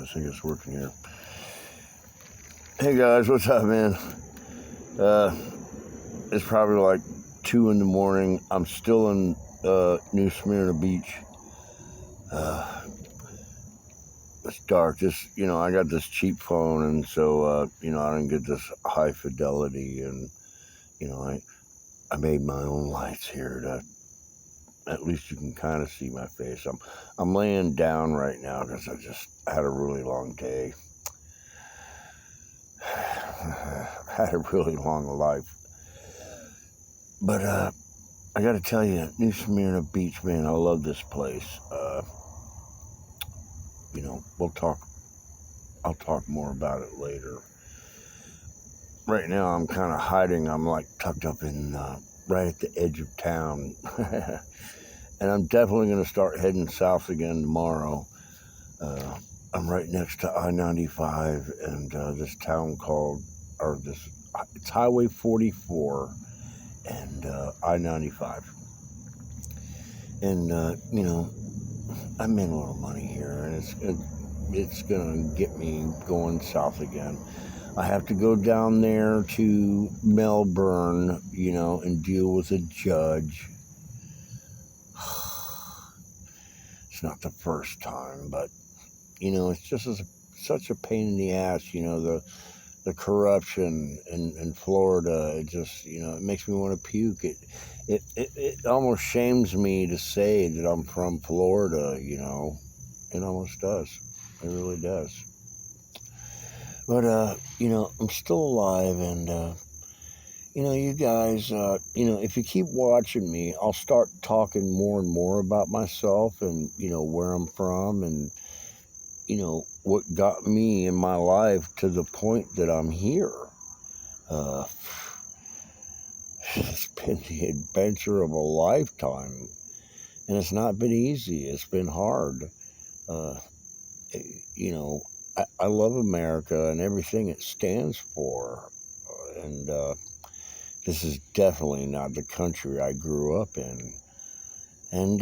think it's working here. Hey guys, what's up, man? It's probably like 2 in the morning. I'm still in New Smyrna Beach. It's dark. I got this cheap phone, and so I didn't get this high fidelity, and I made my own lights here to at least you can kind of see my face. I'm laying down right now because I just had a really long day. Had a really long life. But I got to tell you, New Smyrna Beach, man, I love this place. I'll talk more about it later. Right now, I'm kind of hiding. I'm like tucked up in right at the edge of town. And I'm definitely going to start heading south again tomorrow. I'm right next to I-95 and this town it's Highway 44 and I-95. And, I made a little money here, and it's going to get me going south again. I have to go down there to Melbourne, and deal with a judge. It's not the first time, but, it's just such a pain in the ass, the corruption in Florida. It just, it makes me want to puke. It almost shames me to say that I'm from Florida, It almost does. It really does. But, I'm still alive, and, you guys, if you keep watching me, I'll start talking more and more about myself and, where I'm from and, what got me in my life to the point that I'm here. It's been the adventure of a lifetime, and it's not been easy. It's been hard. I love America and everything it stands for, and this is definitely not the country I grew up in. And,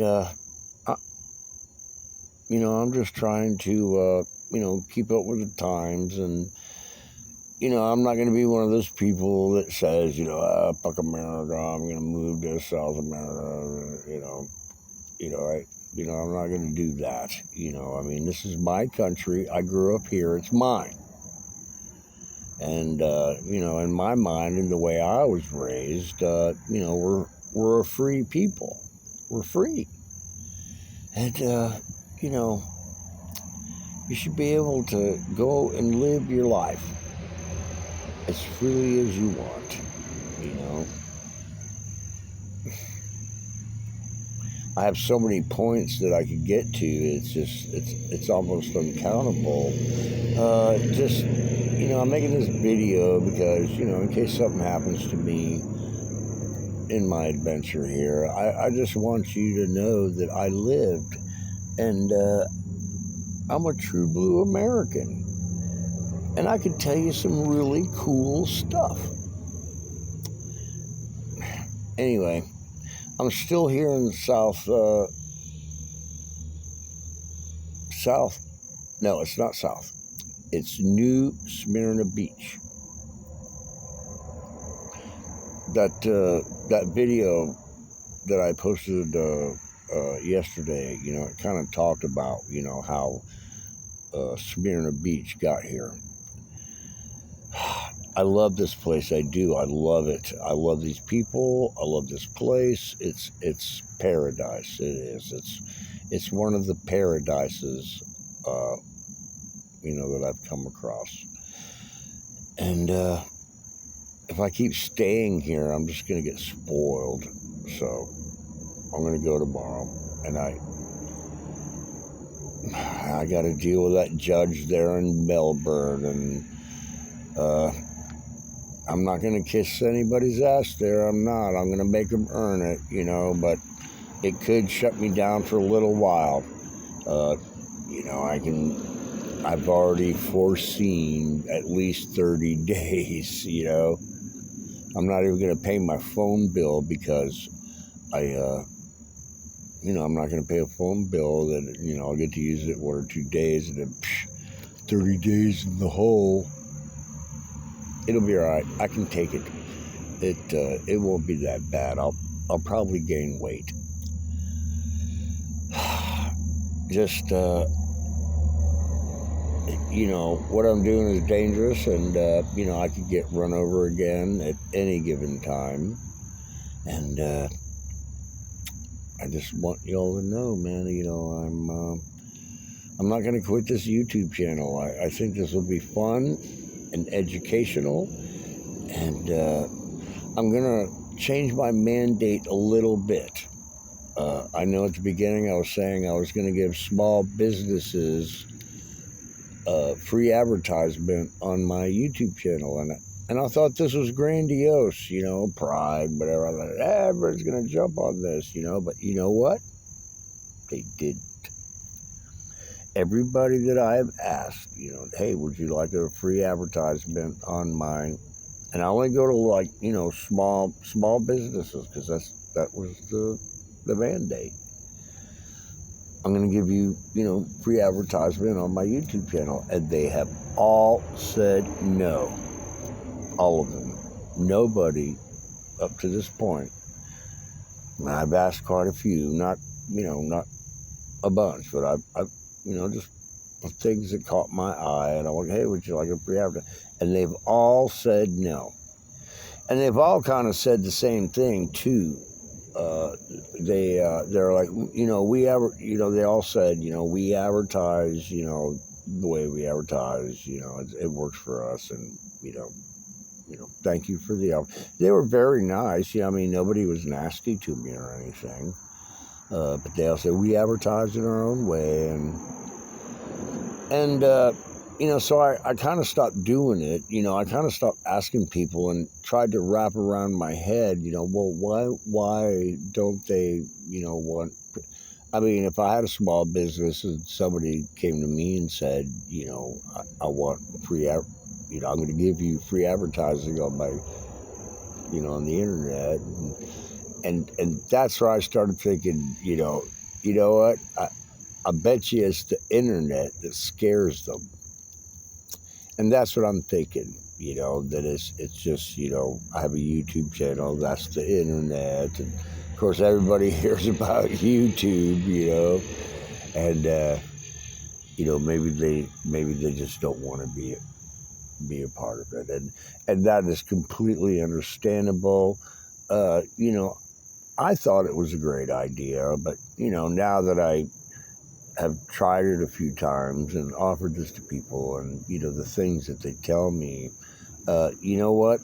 I'm just trying to, keep up with the times. And, I'm not going to be one of those people that says, fuck America, I'm going to move to South America, I'm not going to do that. This is my country. I grew up here. It's mine. And, in my mind and the way I was raised, we're a free people. We're free. And, you should be able to go and live your life as freely as you want, I have so many points that I could get to. It's almost uncountable. I'm making this video because, in case something happens to me in my adventure here, I just want you to know that I lived, and I'm a true blue American, and I can tell you some really cool stuff. Anyway, I'm still here in no, it's not South. It's New Smyrna Beach. That video that I posted yesterday, it kind of talked about, how Smyrna Beach got here. I love this place. I do. I love it. I love these people. I love this place. It's paradise. It is. It's one of the paradises, that I've come across. And if I keep staying here, I'm just going to get spoiled. So I'm going to go tomorrow, and I got to deal with that judge there in Melbourne, and I'm not going to kiss anybody's ass there. I'm not. I'm going to make them earn it, but it could shut me down for a little while. I've already foreseen at least 30 days, I'm not even going to pay my phone bill because I'm not going to pay a phone bill that, I'll get to use it 1 or 2 days, and then 30 days in the hole. It'll be all right. I can take it. It won't be that bad. I'll probably gain weight. Just what I'm doing is dangerous, and I could get run over again at any given time. And I just want y'all to know, man. I'm not going to quit this YouTube channel. I think this will be fun and educational, and I'm going to change my mandate a little bit. I know at the beginning I was saying I was going to give small businesses free advertisement on my YouTube channel, and I thought this was grandiose, pride, whatever. I thought everybody's going to jump on this, but you know what? They didn't. Everybody that I have asked, hey, would you like a free advertisement on mine? And I only go to small businesses, because that was the mandate. I'm going to give you, free advertisement on my YouTube channel. And they have all said no. All of them. Nobody up to this point. And I've asked quite a few, not a bunch, but I've just things that caught my eye. And I went, hey, would you like a free advertisement? And they've all said no. And they've all kind of said the same thing, too. They're like, they all said, we advertise, the way we advertise, it works for us, and, thank you for the help. They were very nice, nobody was nasty to me or anything, but they all said, we advertise in our own way, and so I kind of stopped doing it. I kind of stopped asking people and tried to wrap around my head, well, why don't they, want... I mean, if I had a small business and somebody came to me and said, I want free, I'm going to give you free advertising on my, on the internet. And that's where I started thinking, you know what? I bet you it's the internet that scares them. And that's what I'm thinking, that it's just, I have a YouTube channel, that's the internet. And of course, everybody hears about YouTube, and, maybe they just don't want to be a part of it. And that is completely understandable. I thought it was a great idea, but, now that I have tried it a few times and offered this to people, and the things that they tell me, you know what,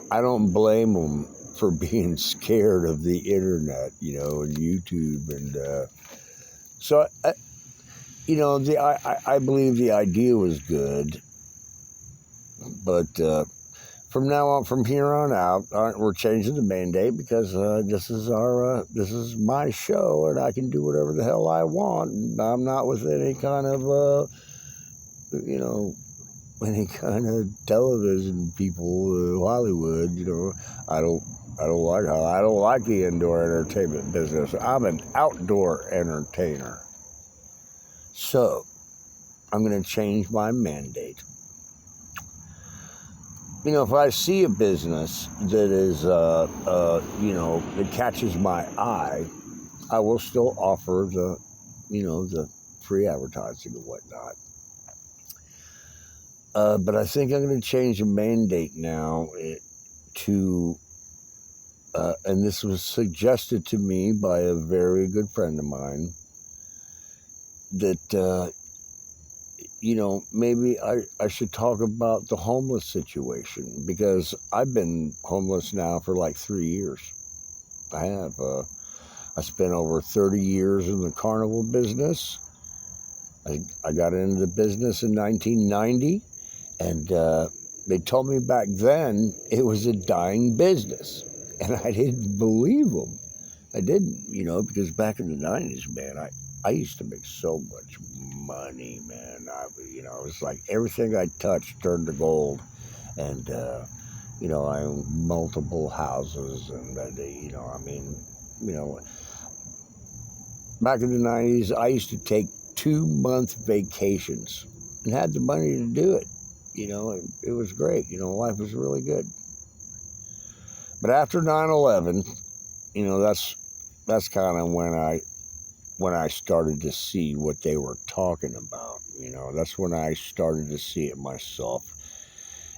I don't blame them for being scared of the internet, and YouTube. And so I believe the idea was good, but from here on out, we're changing the mandate, because this is my show, and I can do whatever the hell I want. And I'm not with any kind of any kind of television people, Hollywood. I don't like the indoor entertainment business. I'm an outdoor entertainer. So I'm going to change my mandate. If I see a business that is, that catches my eye, I will still offer the free advertising and whatnot. But I think I'm going to change the mandate now to, and this was suggested to me by a very good friend of mine, that, maybe I should talk about the homeless situation, because I've been homeless now for like 3 years. I have. I spent over 30 years in the carnival business. I got into the business in 1990, and they told me back then it was a dying business, and I didn't believe them. I didn't, because back in the 90s, man, I used to make so much money, man. It was like everything I touched turned to gold. And, I owned multiple houses, and, back in the 90s, I used to take 2-month vacations. and had the money to do it. You know, it was great. You know, life was really good. But after 9/11, you know, that's kind of when I started to see what they were talking about. You know, that's when I started to see it myself.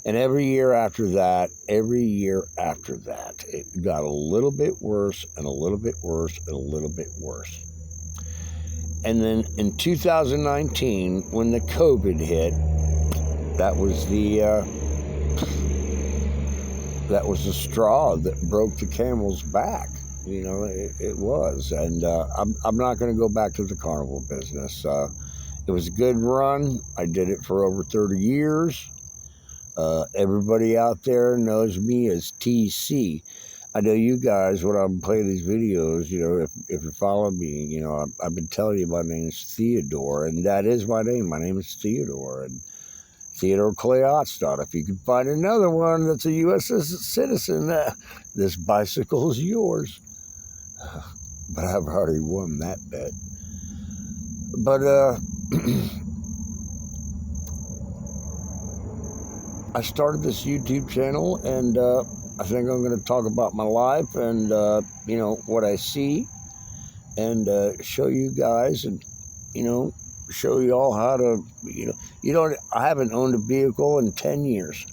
And every year after that, it got a little bit worse and a little bit worse and a little bit worse. And then in 2019, when the COVID hit, that was the straw that broke the camel's back. You know, it was. And I'm not going to go back to the carnival business. It was a good run. I did it for over 30 years. Everybody out there knows me as TC. I know you guys, when I'm playing these videos, you know, if you follow me, you know, I've been telling you my name is Theodore, and that is my name. My name is Theodore, and Theodore Clay Otstad. If you can find another one that's a U.S. citizen, this bicycle is yours. But I've already won that bet. But I started this YouTube channel, and I think I'm going to talk about my life and, you know, what I see, and show you guys, and, you know, show you all how to, I haven't owned a vehicle in 10 years.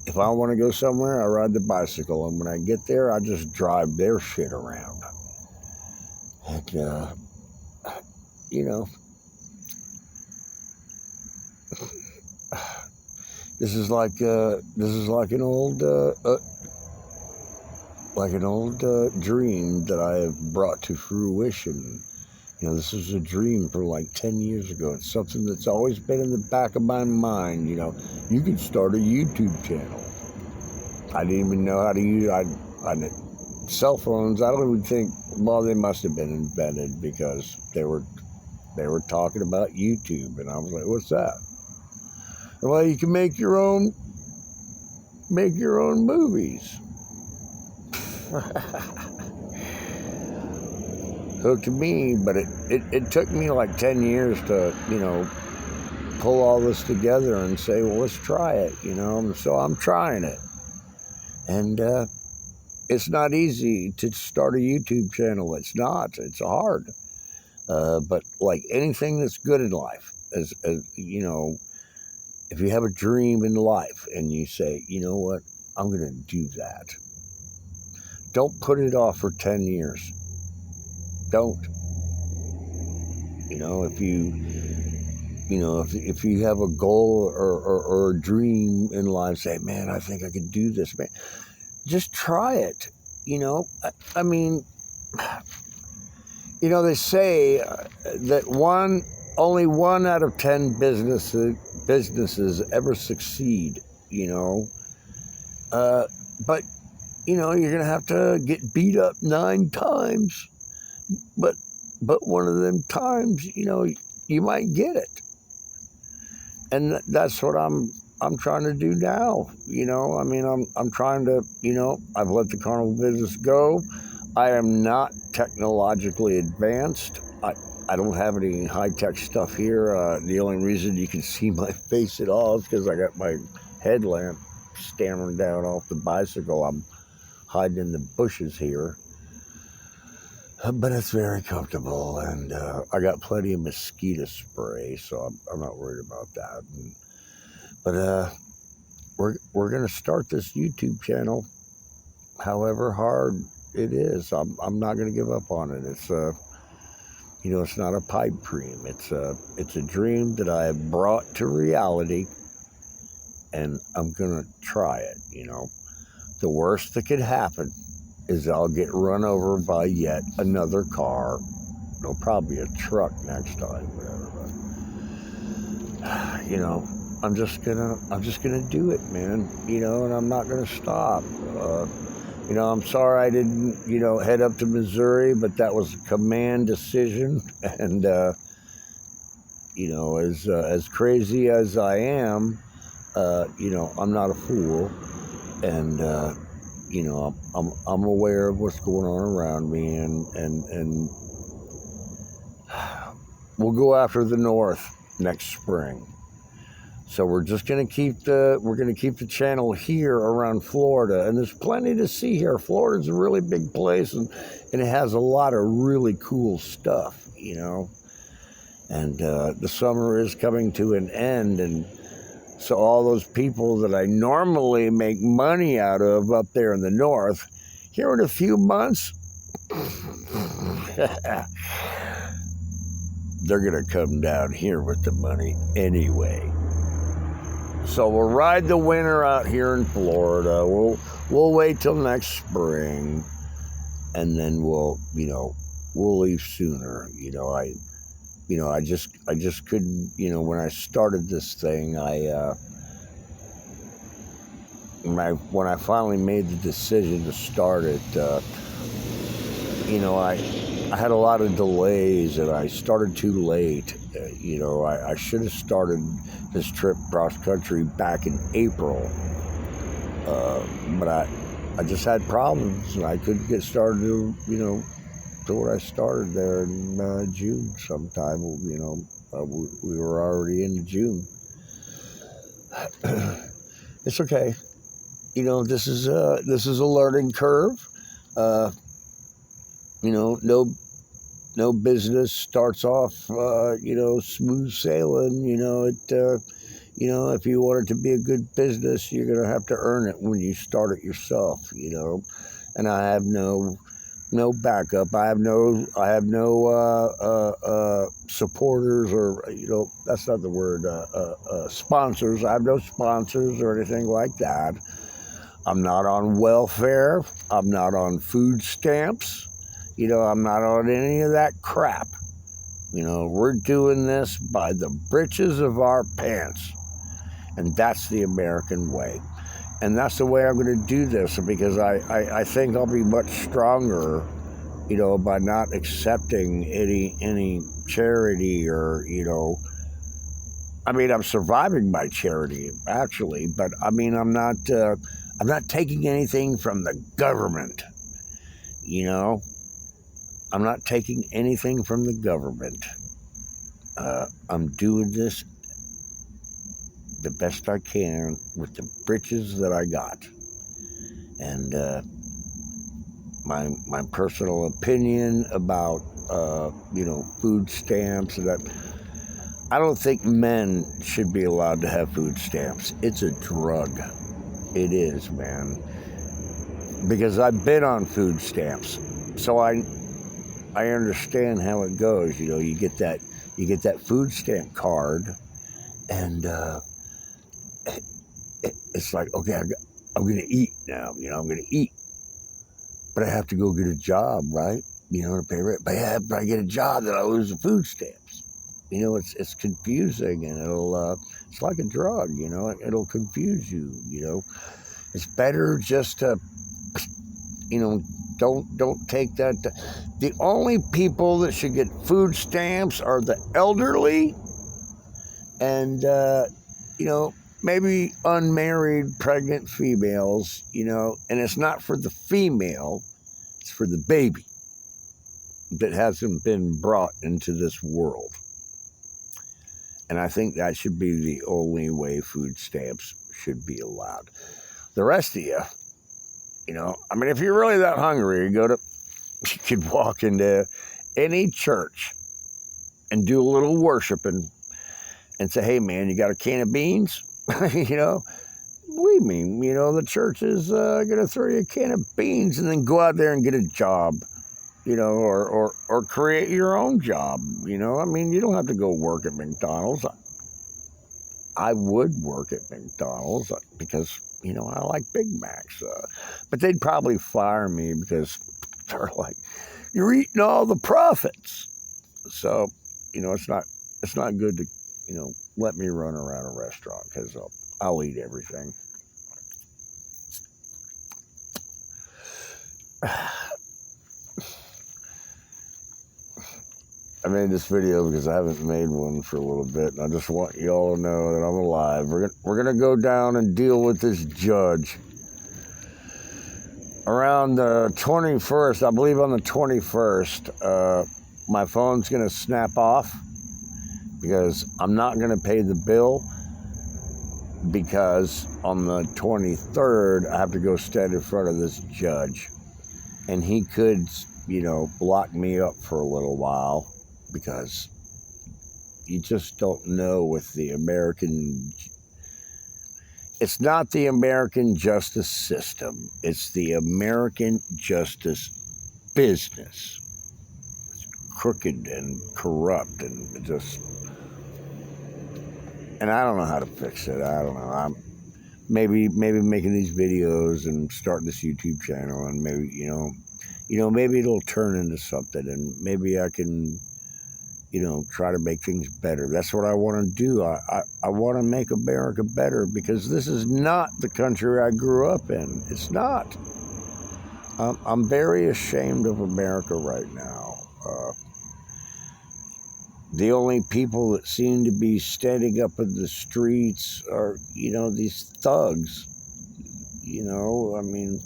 If I want to go somewhere, I ride the bicycle, and when I get there, I just drive their shit around. And, you know, this is like an old dream that I have brought to fruition. You know, this was a dream for like 10 years ago. It's something that's always been in the back of my mind. You know, you could start a YouTube channel. I didn't even know how to use cell phones. I don't even think, well, they must have been invented because they were talking about YouTube, and I was like, what's that? Well, you can make your own movies. Hooked me, but it took me like 10 years to, you know, pull all this together and say, well, let's try it, you know. So I'm trying it. And it's not easy to start a YouTube channel. It's not. It's hard. But like anything that's good in life, as you know, if you have a dream in life and you say, you know what, I'm going to do that. Don't put it off for 10 years. Don't. You know, if you have a goal or a dream in life, say, man, I think I could do this, man. Just try it. You know, I mean, you know, they say that only 1 out of 10 businesses ever succeed, you know. But, you know, you're going to have to get beat up 9 times. But one of them times, you know, you might get it. And that's what I'm trying to do now. You know, I mean, I'm trying to, you know, I've let the carnival business go. I am not technologically advanced. I don't have any high-tech stuff here. The only reason you can see my face at all is because I got my headlamp staring down off the bicycle. I'm hiding in the bushes here. But it's very comfortable, and I got plenty of mosquito spray, so I'm not worried about that. But we're going to start this YouTube channel, however hard it is. I'm not going to give up on it. It's you know, it's not a pipe dream. It's a dream that I have brought to reality, and I'm going to try it. You know, the worst that could happen is I'll get run over by yet another car. It'll probably a truck next time, whatever. But you know, I'm just gonna do it, man. You know, and I'm not gonna stop. You know, I'm sorry I didn't, you know, head up to Missouri, but that was a command decision. And you know, as crazy as I am, you know, I'm not a fool, and you know, I'm aware of what's going on around me, and we'll go after the North next spring. So we're just gonna keep the channel here around Florida, and there's plenty to see here. Florida's a really big place, and it has a lot of really cool stuff, you know. And the summer is coming to an end, and so all those people that I normally make money out of up there in the north, here in a few months, they're gonna come down here with the money anyway. So we'll ride the winter out here in Florida. We'll wait till next spring, and then we'll leave sooner. I just couldn't. When I started this thing, when I finally made the decision to start it, I had a lot of delays, and I started too late. I should have started this trip cross country back in April, but I just had problems, and I couldn't get started to what I started there in June sometime. We were already into June. It's okay. This is a learning curve. No business starts off, smooth sailing. If you want it to be a good business, you're going to have to earn it when you start it yourself, and I have no backup. I have no supporters, or, that's not the word, sponsors. I have no sponsors or anything like that. I'm not on welfare. I'm not on food stamps. I'm not on any of that crap. We're doing this by the britches of our pants. And that's the American way. And that's the way I'm going to do this, because I think I'll be much stronger, by not accepting any charity, or, I'm surviving by charity, actually, but I'm not taking anything from the government, I'm not taking anything from the government. I'm doing this the best I can with the britches that I got. And my personal opinion about, food stamps, that I don't think men should be allowed to have food stamps. It's a drug. It is, man. Because I've been on food stamps. So I understand how it goes. You get that food stamp card, and it's like, okay, I'm going to eat now. I'm going to eat, but I have to go get a job, right? To pay rent. But if I get a job, then I lose the food stamps. It's confusing, and it's like a drug. It'll confuse you. It's better just to, don't take that. The only people that should get food stamps are the elderly, and maybe unmarried pregnant females, and it's not for the female, it's for the baby that hasn't been brought into this world. And I think that should be the only way food stamps should be allowed. The rest of you, if you're really that hungry, you could walk into any church and do a little worshiping and say, hey, man, you got a can of beans? Believe me, the church is going to throw you a can of beans, and then go out there and get a job, or create your own job. You don't have to go work at McDonald's. I would work at McDonald's because, I like Big Macs. But they'd probably fire me because they're like, you're eating all the profits. So, it's not good to, let me run around a restaurant, because I'll eat everything. I made this video because I haven't made one for a little bit, and I just want you all to know that I'm alive. We're gonna go down and deal with this judge around the 21st. I believe on the 21st, my phone's gonna snap off because I'm not gonna pay the bill. because on the 23rd, I have to go stand in front of this judge. And he could, lock me up for a little while, because you just don't know with the American. It's not the American justice system. It's the American justice business. It's crooked and corrupt and just. And I don't know how to fix it. I don't know. I'm maybe making these videos and starting this YouTube channel, and maybe maybe it'll turn into something, and maybe I can, try to make things better. That's what I want to do. I want to make America better, because this is not the country I grew up in. It's not. I'm very ashamed of America right now. The only people that seem to be standing up in the streets are, these thugs. I mean,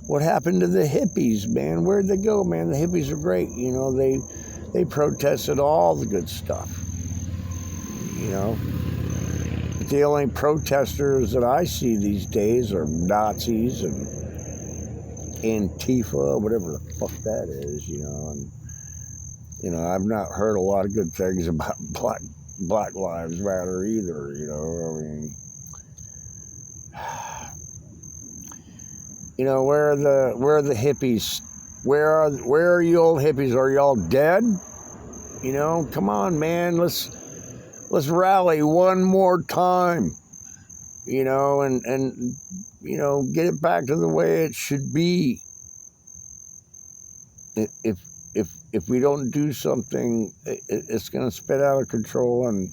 what happened to the hippies, man? Where'd they go, man? The hippies are great. They protested all the good stuff. But the only protesters that I see these days are Nazis and Antifa, whatever the fuck that is, and I've not heard a lot of good things about Black Lives Matter either, I mean, where are the hippies? Where are you old hippies? Are y'all dead? Come on, man. Let's rally one more time. And get it back to the way it should be. If we don't do something, it's going to spit out of control. And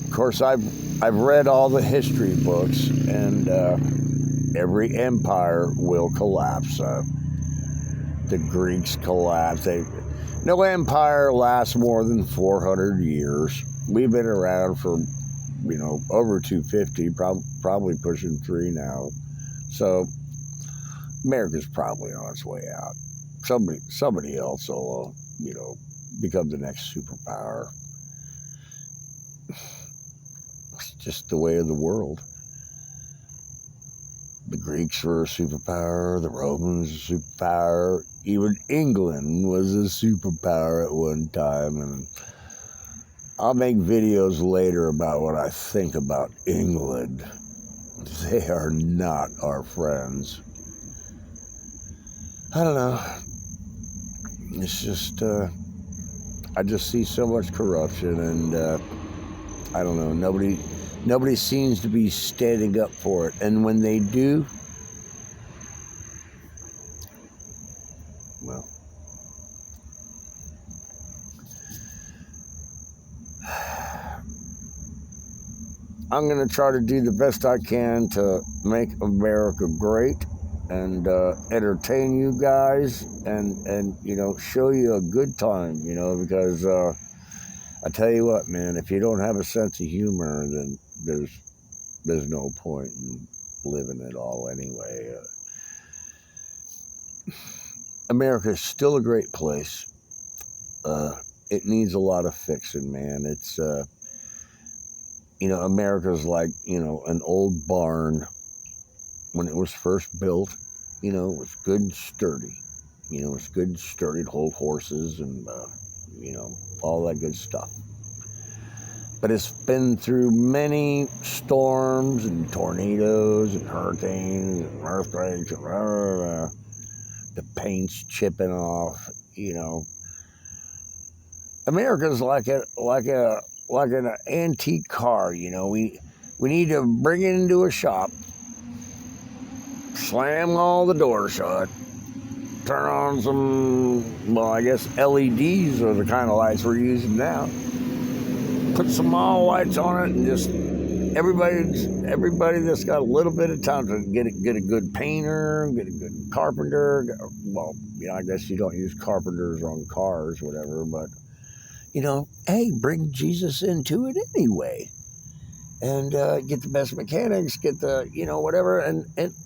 of course, I've read all the history books, and every empire will collapse. The Greeks collapsed. No empire lasts more than 400 years. We've been around for, over 250, probably pushing 3 now. So America's probably on its way out. Somebody else will, become the next superpower. It's just the way of the world. The Greeks were a superpower, the Romans a superpower, even England was a superpower at one time, and I'll make videos later about what I think about England. They are not our friends. I don't know. It's just, I just see so much corruption, and I don't know, nobody seems to be standing up for it. And when they do, well, I'm going to try to do the best I can to make America great, and entertain you guys, and show you a good time, because I tell you what, man, if you don't have a sense of humor, then there's no point in living at all anyway. America is still a great place. It needs a lot of fixing, man. It's, America's like, an old barn. When it was first built, it was good and sturdy. It's good and sturdy to hold horses and, all that good stuff. But it's been through many storms and tornadoes and hurricanes and earthquakes and the paint's chipping off. America's like an antique car. We need to bring it into a shop, slam all the doors shut, turn on some, well, I guess LEDs are the kind of lights we're using now. Put some mall lights on it, and just everybody that's got a little bit of time to get a good painter, get a good carpenter. Well, I guess you don't use carpenters on cars, whatever, but hey, bring Jesus into it anyway, and get the best mechanics, get the whatever, and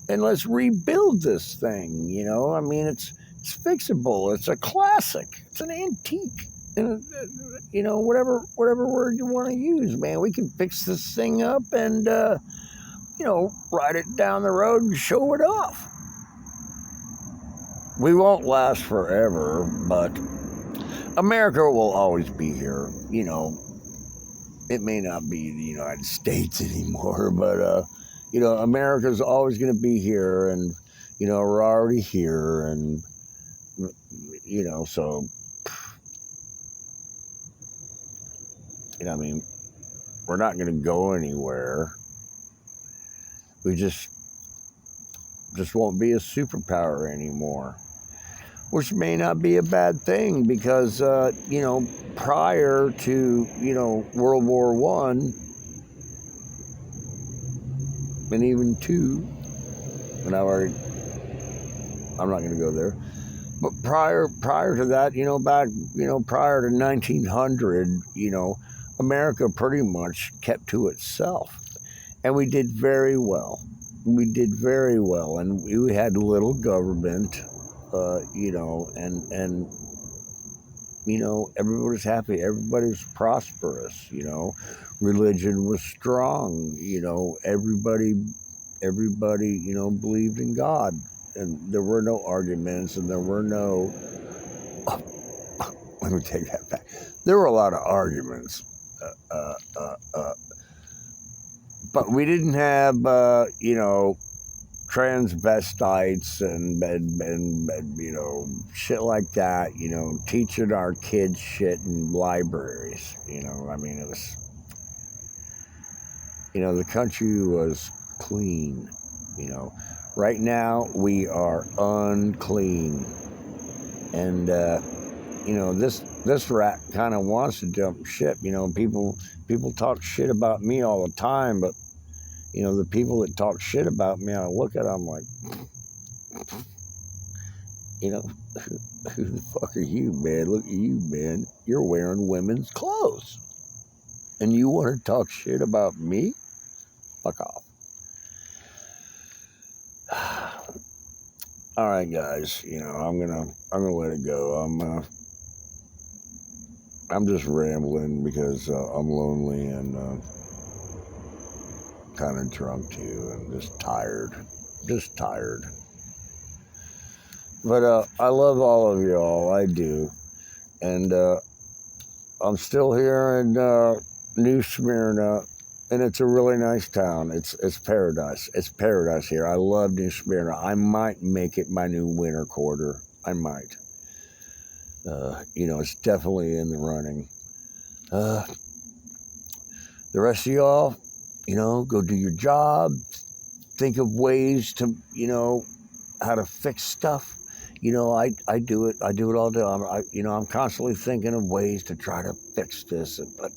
let's rebuild this thing. I mean, it's fixable. It's a classic. It's an antique. And, you know, whatever word you want to use, man. We can fix this thing up and, you know, ride it down the road and show it off. We won't last forever, but America will always be here. You know, it may not be the United States anymore, but, you know, America's always going to be here, and, you know, we're already here, and, you know, so, you know, I mean, we're not going to go anywhere. We just won't be a superpower anymore, which may not be a bad thing because, you know, prior to, you know, World War I and even II, and I'm not going to go there, but prior to that, you know, back, you know, prior to 1900, you know, America pretty much kept to itself, and we did very well. We did very well, and we had little government, you know, and you know, everybody was happy, everybody was prosperous, you know, religion was strong, you know, everybody, you know, believed in God, and there were no arguments, and there were no, let me take that back. There were a lot of arguments, but we didn't have, you know, transvestites and you know, shit like that, you know, teaching our kids shit in libraries, you know. I mean, it was, you know, the country was clean, you know. Right now we are unclean, and you know, this rat kind of wants to jump ship. You know, people talk shit about me all the time, but you know, the people that talk shit about me, I look at them like, you know, who the fuck are you, man? Look at you, man. You're wearing women's clothes, and you want to talk shit about me? Fuck off. All right, guys. You know, I'm gonna let it go. I'm just rambling because I'm lonely and kind of drunk too, and just tired. But I love all of y'all. I do, and I'm still here in New Smyrna, and it's a really nice town. It's paradise. It's paradise here. I love New Smyrna. I might make it my new winter quarter. I might. You know, it's definitely in the running. The rest of y'all, you know, go do your job. Think of ways to, you know, how to fix stuff. You know, I do it. I do it all day. You know, I'm constantly thinking of ways to try to fix this, but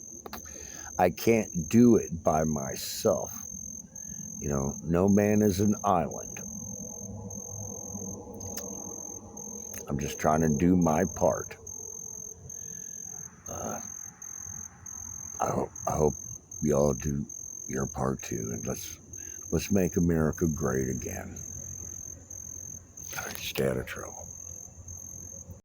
I can't do it by myself. You know, no man is an island. I'm just trying to do my part. I hope y'all do your part too, and let's make America great again. All right, stay out of trouble.